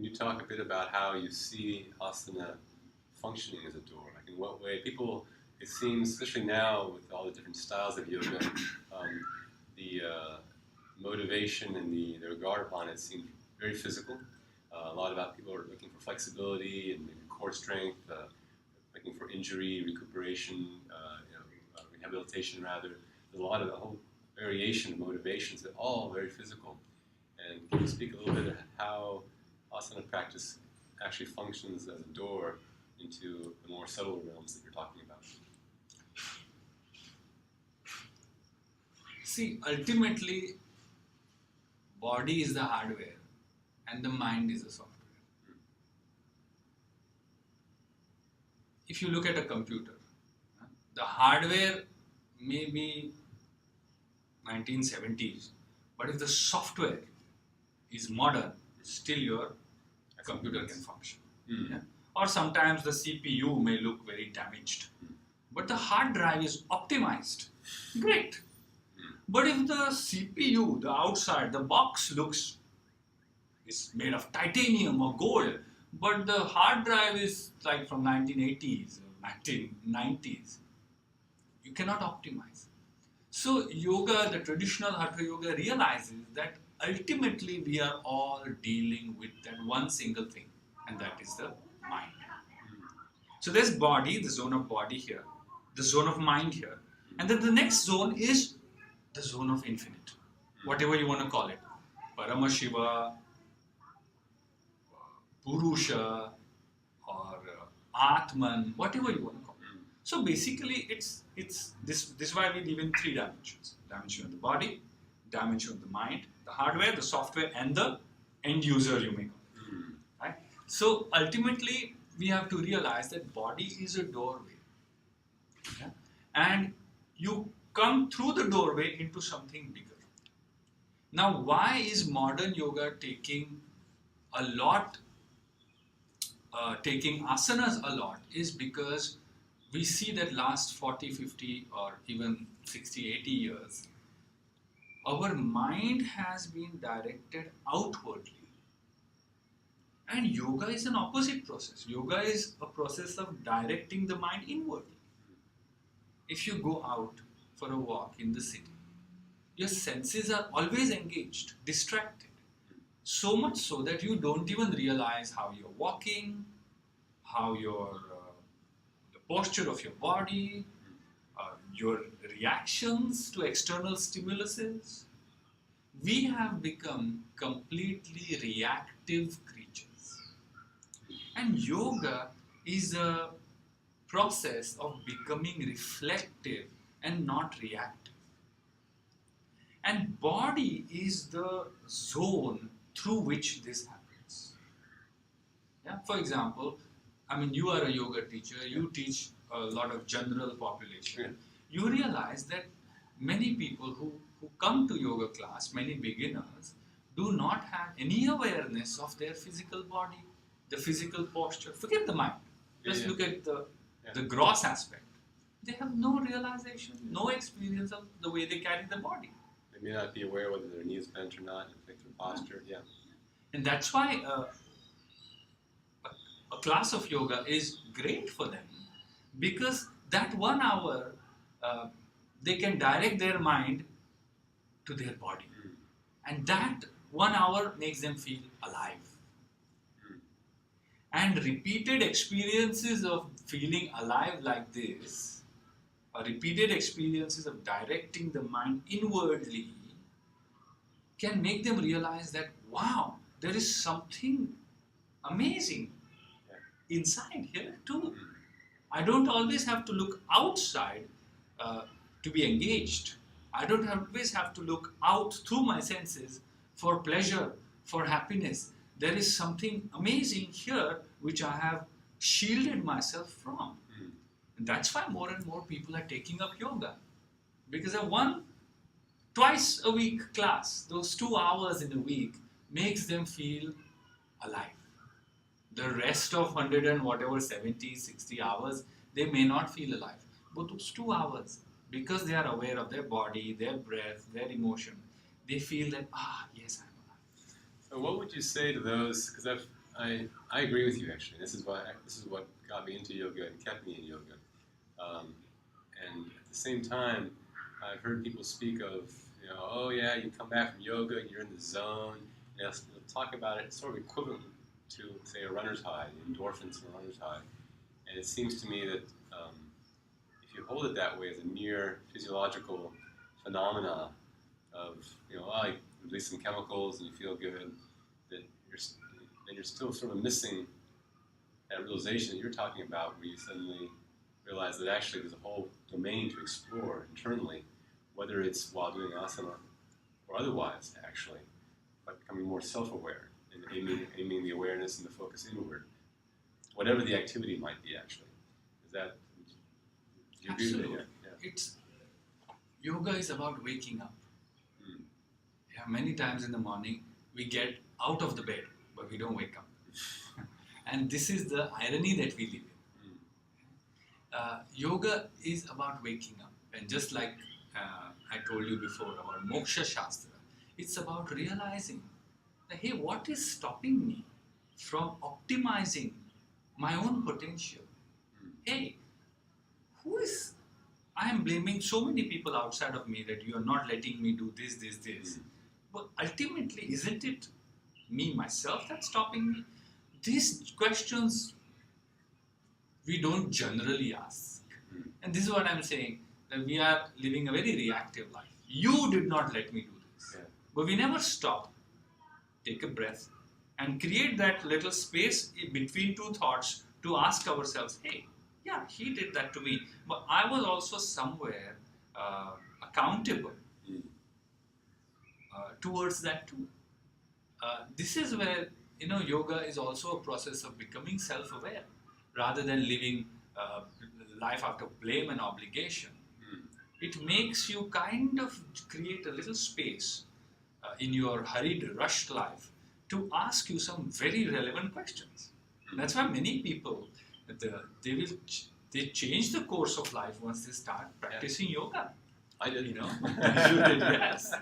Can you talk a bit about how you see asana functioning as a door? Like in what way people, it seems, especially now with all the different styles of yoga, the motivation and the regard upon it seems very physical. A lot about people are looking for flexibility and maybe core strength, looking for injury, recuperation, rehabilitation rather. There's a lot of a whole variation of motivations that are all very physical. And can you speak a little bit of how asana practice actually functions as a door into the more subtle realms that you're talking about? See, ultimately, body is the hardware and the mind is the software. If you look at a computer, the hardware may be 1970s, but if the software is modern, still your computer can function. Yeah? Or sometimes the CPU may look very damaged, but the hard drive is optimized. Great. But if the CPU, the outside, the box looks is made of titanium or gold, but the hard drive is like from 1980s or 1990s, you cannot optimize. So yoga, the traditional Hatha Yoga realizes that ultimately we are all dealing with that one single thing, and that is the mind. So there's body, the zone of body here, the zone of mind here, and then the next zone is the zone of infinite, whatever you want to call it, Paramashiva, Purusha, or Atman, whatever you want to call it. So basically, it's this is why we live in three dimensions: dimension of the body, dimension of the mind, the hardware, the software, and the end user, you may call it. Right? So ultimately, we have to realize that body is a doorway, and you come through the doorway into something bigger. Now, why is modern yoga taking a lot? Taking asanas a lot is because we see that last 40, 50 or even 60, 80 years, our mind has been directed outwardly. And yoga is an opposite process. Yoga is a process of directing the mind inwardly. If you go out for a walk in the city, your senses are always engaged, distracted. So much so that you don't even realize how you're walking, how the posture of your body, your reactions to external stimuluses. We have become completely reactive creatures. And yoga is a process of becoming reflective and not reactive. And body is the zone through which this happens. Yeah? For example, you are a yoga teacher, you teach a lot of general population. You realize that many people who come to yoga class, many beginners, do not have any awareness of their physical body, the physical posture. Forget the mind. Just look at the gross aspect. They have no realization, no experience of the way they carry the body. They may not be aware whether their knee is bent or not, affect their posture. Yeah. And that's why a class of yoga is great for them, because that 1 hour they can direct their mind to their body, and that 1 hour makes them feel alive. And repeated experiences of feeling alive like this, or repeated experiences of directing the mind inwardly, can make them realize that, wow, there is something amazing inside here too. I don't always have to look outside to be engaged. I don't always have to look out through my senses for pleasure, for happiness. There is something amazing here which I have shielded myself from. And that's why more and more people are taking up yoga. Because twice a week class, those 2 hours in a week, makes them feel alive. The rest of 100 and whatever, 70, 60 hours, they may not feel alive. But those 2 hours, because they are aware of their body, their breath, their emotion, they feel that, yes, I'm alive. So what would you say to those, because I agree with you actually. This is what got me into yoga and kept me in yoga. And at the same time, I've heard people speak of, oh yeah, you come back from yoga, you're in the zone. And they'll talk about it sort of equivalent to, say, a runner's high, the endorphins from a runner's high. And it seems to me that if you hold it that way as a mere physiological phenomena of, you release some chemicals and you feel good, that you're still sort of missing that realization that you're talking about, where you suddenly realize that actually there's a whole domain to explore internally, whether it's while doing asana or otherwise, actually, but becoming more self-aware and aiming the awareness and the focus inward, whatever the activity might be, actually. Do you agree with that? Yeah. Yoga is about waking up. Yeah, many times in the morning, we get out of the bed, but we don't wake up. And this is the irony that we live in. Yoga is about waking up. And just like I told you before about Moksha Shastra, it's about realizing that, hey, what is stopping me from optimizing my own potential? Hey, I am blaming so many people outside of me that you are not letting me do this. But ultimately, isn't it me, myself, that's stopping me? These questions we don't generally ask. And this is what I'm saying, that we are living a very reactive life. You did not let me do this. Yeah. But we never stop, take a breath, and create that little space in between two thoughts to ask ourselves, hey, yeah, he did that to me, but I was also somewhere accountable towards that too. This is where, yoga is also a process of becoming self-aware rather than living life out of blame and obligation. It makes you kind of create a little space in your hurried, rushed life to ask you some very relevant questions. That's why many people, they change the course of life once they start practicing yoga. I did. You did, yes.